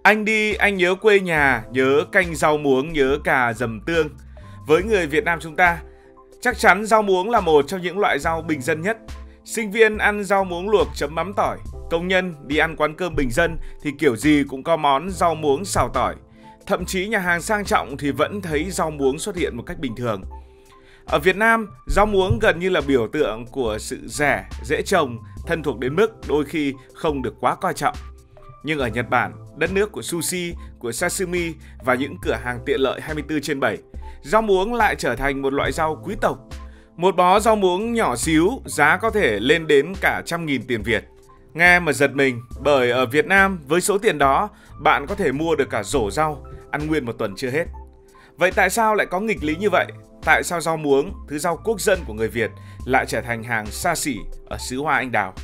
Anh đi, anh nhớ quê nhà, nhớ canh rau muống, nhớ cà dầm tương. Với người Việt Nam chúng ta, chắc chắn rau muống là một trong những loại rau bình dân nhất. Sinh viên ăn rau muống luộc chấm mắm tỏi. Công nhân đi ăn quán cơm bình dân thì kiểu gì cũng có món rau muống xào tỏi. Thậm chí nhà hàng sang trọng thì vẫn thấy rau muống xuất hiện một cách bình thường. Ở Việt Nam, rau muống gần như là biểu tượng của sự rẻ, dễ trồng, thân thuộc đến mức đôi khi không được quá coi trọng. Nhưng ở Nhật Bản, đất nước của sushi, của sashimi và những cửa hàng tiện lợi 24/7, rau muống lại trở thành một loại rau quý tộc. Một bó rau muống nhỏ xíu, giá có thể lên đến cả 100.000 tiền Việt. Nghe mà giật mình, bởi ở Việt Nam với số tiền đó, bạn có thể mua được cả rổ rau, ăn nguyên một tuần chưa hết. Vậy tại sao lại có nghịch lý như vậy? Tại sao rau muống, thứ rau quốc dân của người Việt, lại trở thành hàng xa xỉ ở xứ hoa anh đào?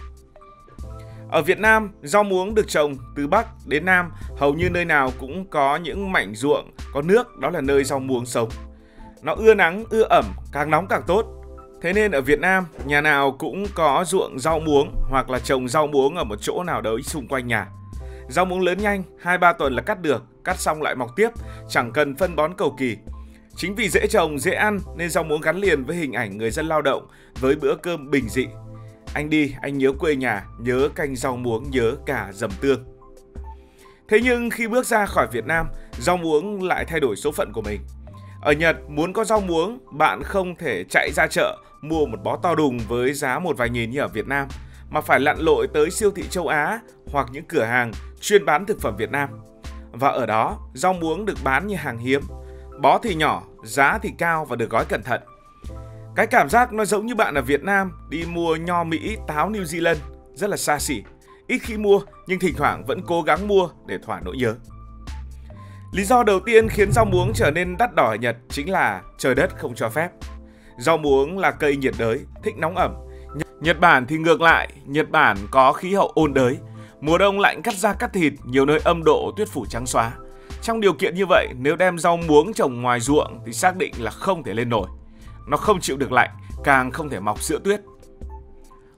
Ở Việt Nam, rau muống được trồng từ Bắc đến Nam, hầu như nơi nào cũng có những mảnh ruộng, có nước, đó là nơi rau muống sống. Nó ưa nắng, ưa ẩm, càng nóng càng tốt. Thế nên ở Việt Nam, nhà nào cũng có ruộng rau muống hoặc là trồng rau muống ở một chỗ nào đấy xung quanh nhà. Rau muống lớn nhanh, 2-3 tuần là cắt được, cắt xong lại mọc tiếp, chẳng cần phân bón cầu kỳ. Chính vì dễ trồng, dễ ăn nên rau muống gắn liền với hình ảnh người dân lao động, với bữa cơm bình dị. Anh đi, anh nhớ quê nhà, nhớ canh rau muống, nhớ cà dầm tương. Thế nhưng khi bước ra khỏi Việt Nam, rau muống lại thay đổi số phận của mình. Ở Nhật, muốn có rau muống, bạn không thể chạy ra chợ mua một bó to đùng với giá một vài nghìn như ở Việt Nam, mà phải lặn lội tới siêu thị châu Á hoặc những cửa hàng chuyên bán thực phẩm Việt Nam. Và ở đó, rau muống được bán như hàng hiếm. Bó thì nhỏ, giá thì cao và được gói cẩn thận. Cái cảm giác nó giống như bạn ở Việt Nam đi mua nho Mỹ, táo New Zealand, rất là xa xỉ. Ít khi mua nhưng thỉnh thoảng vẫn cố gắng mua để thỏa nỗi nhớ. Lý do đầu tiên khiến rau muống trở nên đắt đỏ ở Nhật chính là trời đất không cho phép. Rau muống là cây nhiệt đới, thích nóng ẩm. Nhật Bản thì ngược lại, Nhật Bản có khí hậu ôn đới. Mùa đông lạnh cắt da cắt thịt, nhiều nơi âm độ, tuyết phủ trắng xóa. Trong điều kiện như vậy, nếu đem rau muống trồng ngoài ruộng thì xác định là không thể lên nổi. Nó không chịu được lạnh, càng không thể mọc sữa tuyết.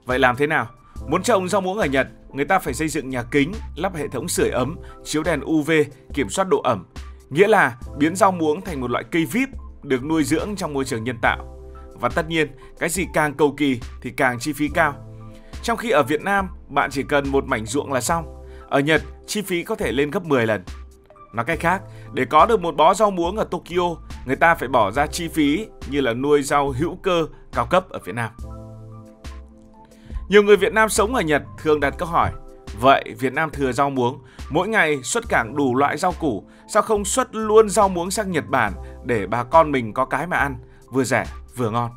Vậy làm thế nào? Muốn trồng rau muống ở Nhật, người ta phải xây dựng nhà kính, lắp hệ thống sưởi ấm, chiếu đèn UV, kiểm soát độ ẩm. Nghĩa là biến rau muống thành một loại cây VIP được nuôi dưỡng trong môi trường nhân tạo. Và tất nhiên, cái gì càng cầu kỳ thì càng chi phí cao. Trong khi ở Việt Nam, bạn chỉ cần một mảnh ruộng là xong. Ở Nhật, chi phí có thể lên gấp 10 lần. Nói cách khác, để có được một bó rau muống ở Tokyo, người ta phải bỏ ra chi phí như là nuôi rau hữu cơ cao cấp ở Việt Nam. Nhiều người Việt Nam sống ở Nhật thường đặt câu hỏi: vậy Việt Nam thừa rau muống, mỗi ngày xuất cảng đủ loại rau củ, sao không xuất luôn rau muống sang Nhật Bản để bà con mình có cái mà ăn, vừa rẻ vừa ngon?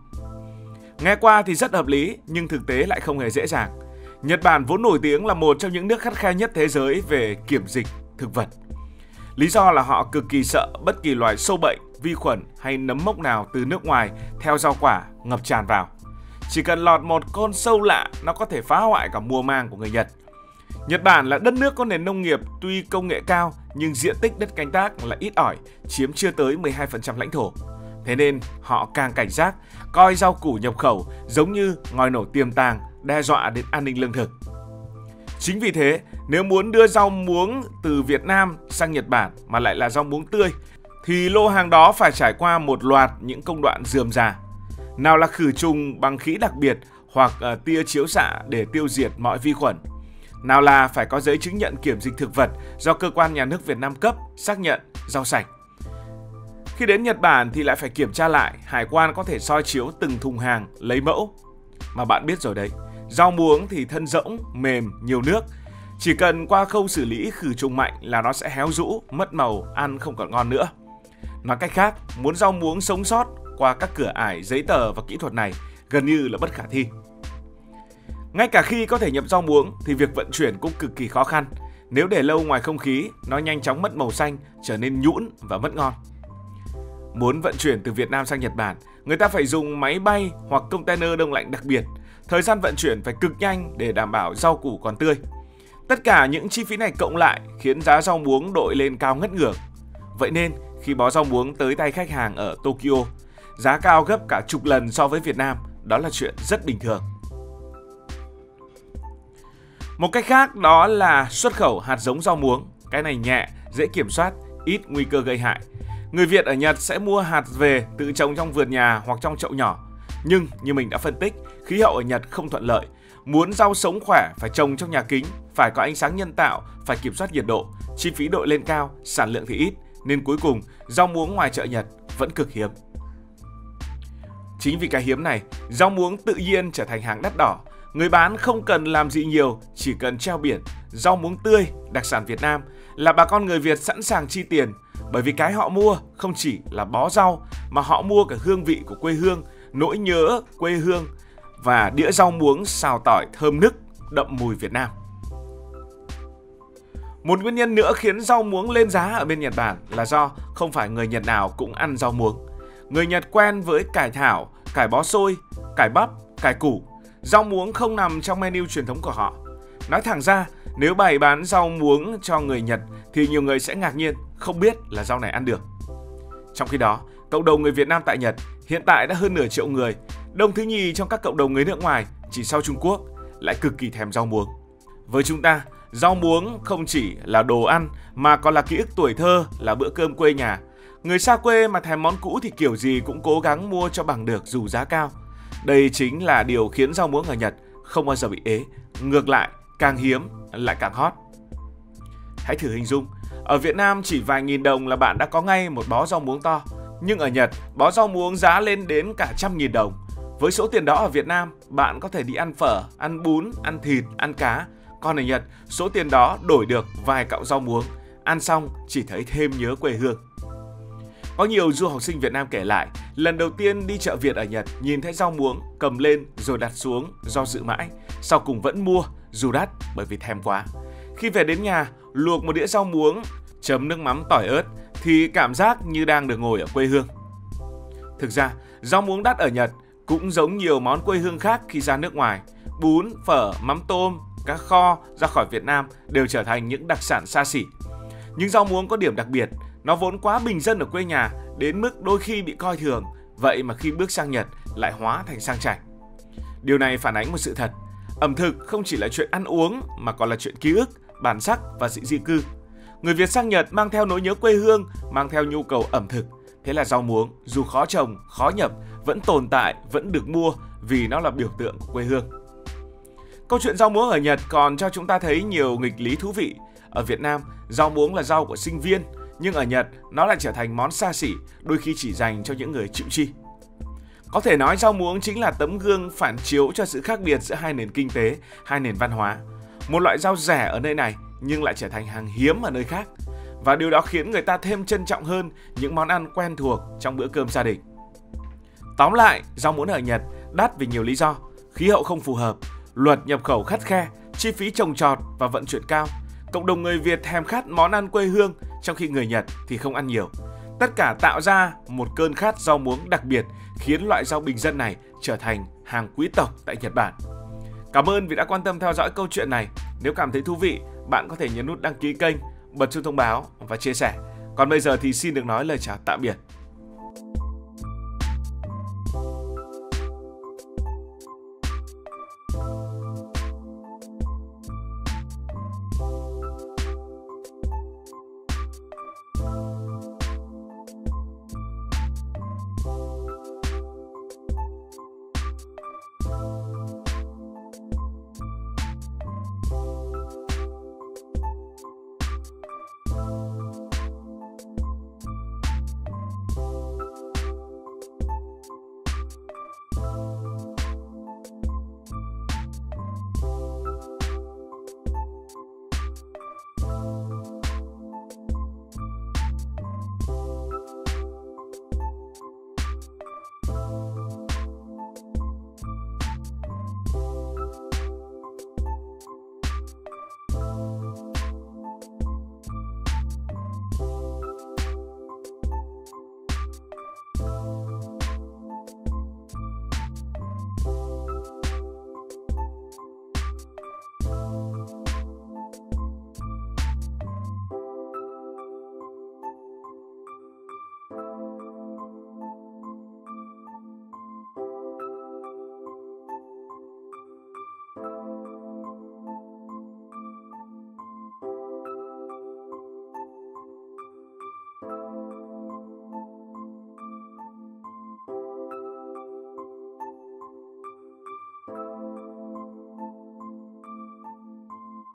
Nghe qua thì rất hợp lý, nhưng thực tế lại không hề dễ dàng. Nhật Bản vốn nổi tiếng là một trong những nước khắt khe nhất thế giới về kiểm dịch thực vật. Lý do là họ cực kỳ sợ bất kỳ loài sâu bệnh, vi khuẩn hay nấm mốc nào từ nước ngoài theo rau quả ngập tràn vào. Chỉ cần lọt một con sâu lạ, nó có thể phá hoại cả mùa màng của người Nhật. Nhật Bản là đất nước có nền nông nghiệp tuy công nghệ cao nhưng diện tích đất canh tác là ít ỏi, chiếm chưa tới 12% lãnh thổ. Thế nên họ càng cảnh giác, coi rau củ nhập khẩu giống như ngòi nổ tiềm tàng, đe dọa đến an ninh lương thực. Chính vì thế, nếu muốn đưa rau muống từ Việt Nam sang Nhật Bản mà lại là rau muống tươi, thì lô hàng đó phải trải qua một loạt những công đoạn rườm rà. Nào là khử trùng bằng khí đặc biệt hoặc tia chiếu xạ để tiêu diệt mọi vi khuẩn. Nào là phải có giấy chứng nhận kiểm dịch thực vật do cơ quan nhà nước Việt Nam cấp xác nhận rau sạch. Khi đến Nhật Bản thì lại phải kiểm tra lại, hải quan có thể soi chiếu từng thùng hàng, lấy mẫu. Mà bạn biết rồi đấy, rau muống thì thân rỗng, mềm, nhiều nước. Chỉ cần qua khâu xử lý khử trùng mạnh là nó sẽ héo rũ, mất màu, ăn không còn ngon nữa. Nói cách khác, muốn rau muống sống sót qua các cửa ải giấy tờ và kỹ thuật này gần như là bất khả thi. Ngay cả khi có thể nhập rau muống thì việc vận chuyển cũng cực kỳ khó khăn. Nếu để lâu ngoài không khí, nó nhanh chóng mất màu xanh, trở nên nhũn và mất ngon. Muốn vận chuyển từ Việt Nam sang Nhật Bản, người ta phải dùng máy bay hoặc container đông lạnh đặc biệt. Thời gian vận chuyển phải cực nhanh để đảm bảo rau củ còn tươi. Tất cả những chi phí này cộng lại khiến giá rau muống đội lên cao ngất ngưởng. Vậy nên, khi bó rau muống tới tay khách hàng ở Tokyo, giá cao gấp cả chục lần so với Việt Nam, đó là chuyện rất bình thường. Một cách khác đó là xuất khẩu hạt giống rau muống. cái này nhẹ, dễ kiểm soát, ít nguy cơ gây hại. Người Việt ở Nhật sẽ mua hạt về tự trồng trong vườn nhà hoặc trong chậu nhỏ. Nhưng như mình đã phân tích, khí hậu ở Nhật không thuận lợi. Muốn rau sống khỏe phải trồng trong nhà kính, phải có ánh sáng nhân tạo, phải kiểm soát nhiệt độ, chi phí đội lên cao, sản lượng thì ít, nên cuối cùng rau muống ngoài chợ Nhật vẫn cực hiếm. Chính vì cái hiếm này, rau muống tự nhiên trở thành hàng đắt đỏ. Người bán không cần làm gì nhiều, chỉ cần treo biển rau muống tươi, đặc sản Việt Nam là bà con người Việt sẵn sàng chi tiền, bởi vì cái họ mua không chỉ là bó rau mà họ mua cả hương vị của quê hương, nỗi nhớ quê hương và đĩa rau muống xào tỏi thơm nức, đậm mùi Việt Nam. Một nguyên nhân nữa khiến rau muống lên giá ở bên Nhật Bản là do không phải người Nhật nào cũng ăn rau muống. Người Nhật quen với cải thảo, cải bó xôi, cải bắp, cải củ. Rau muống không nằm trong menu truyền thống của họ. Nói thẳng ra, nếu bày bán rau muống cho người Nhật thì nhiều người sẽ ngạc nhiên, không biết là rau này ăn được. Trong khi đó, cộng đồng người Việt Nam tại Nhật hiện tại đã hơn nửa triệu người, đông thứ nhì trong các cộng đồng người nước ngoài, chỉ sau Trung Quốc, lại cực kỳ thèm rau muống. Với chúng ta, rau muống không chỉ là đồ ăn mà còn là ký ức tuổi thơ, là bữa cơm quê nhà. Người xa quê mà thèm món cũ thì kiểu gì cũng cố gắng mua cho bằng được dù giá cao. Đây chính là điều khiến rau muống ở Nhật không bao giờ bị ế. Ngược lại, càng hiếm lại càng hot. Hãy thử hình dung, ở Việt Nam chỉ vài nghìn đồng là bạn đã có ngay một bó rau muống to. Nhưng ở Nhật, bó rau muống giá lên đến cả 100.000 đồng. Với số tiền đó ở Việt Nam, bạn có thể đi ăn phở, ăn bún, ăn thịt, ăn cá. Còn ở Nhật, số tiền đó đổi được vài cọng rau muống. Ăn xong chỉ thấy thêm nhớ quê hương. Có nhiều du học sinh Việt Nam kể lại, lần đầu tiên đi chợ Việt ở Nhật, nhìn thấy rau muống, cầm lên rồi đặt xuống do dự mãi. Sau cùng vẫn mua, dù đắt bởi vì thèm quá. Khi về đến nhà, luộc một đĩa rau muống, chấm nước mắm tỏi ớt thì cảm giác như đang được ngồi ở quê hương. Thực ra, rau muống đắt ở Nhật cũng giống nhiều món quê hương khác khi ra nước ngoài. Bún, phở, mắm tôm, cá kho ra khỏi Việt Nam đều trở thành những đặc sản xa xỉ. Nhưng rau muống có điểm đặc biệt, nó vốn quá bình dân ở quê nhà đến mức đôi khi bị coi thường, vậy mà khi bước sang Nhật lại hóa thành sang chảnh. Điều này phản ánh một sự thật, ẩm thực không chỉ là chuyện ăn uống mà còn là chuyện ký ức, bản sắc và sự di cư. Người Việt sang Nhật mang theo nỗi nhớ quê hương, mang theo nhu cầu ẩm thực. Thế là rau muống dù khó trồng, khó nhập vẫn tồn tại, vẫn được mua vì nó là biểu tượng của quê hương. Câu chuyện rau muống ở Nhật còn cho chúng ta thấy nhiều nghịch lý thú vị. Ở Việt Nam, rau muống là rau của sinh viên, nhưng ở Nhật nó lại trở thành món xa xỉ, đôi khi chỉ dành cho những người chịu chi. Có thể nói rau muống chính là tấm gương phản chiếu cho sự khác biệt giữa hai nền kinh tế, hai nền văn hóa. Một loại rau rẻ ở nơi này nhưng lại trở thành hàng hiếm ở nơi khác. Và điều đó khiến người ta thêm trân trọng hơn những món ăn quen thuộc trong bữa cơm gia đình. Tóm lại, rau muống ở Nhật đắt vì nhiều lý do. Khí hậu không phù hợp, luật nhập khẩu khắt khe, chi phí trồng trọt và vận chuyển cao. Cộng đồng người Việt thèm khát món ăn quê hương, trong khi người Nhật thì không ăn nhiều. Tất cả tạo ra một cơn khát rau muống đặc biệt, khiến loại rau bình dân này trở thành hàng quý tộc tại Nhật Bản. Cảm ơn vì đã quan tâm theo dõi câu chuyện này. Nếu cảm thấy thú vị, bạn có thể nhấn nút đăng ký kênh, bật chuông thông báo và chia sẻ. Còn bây giờ thì xin được nói lời chào tạm biệt.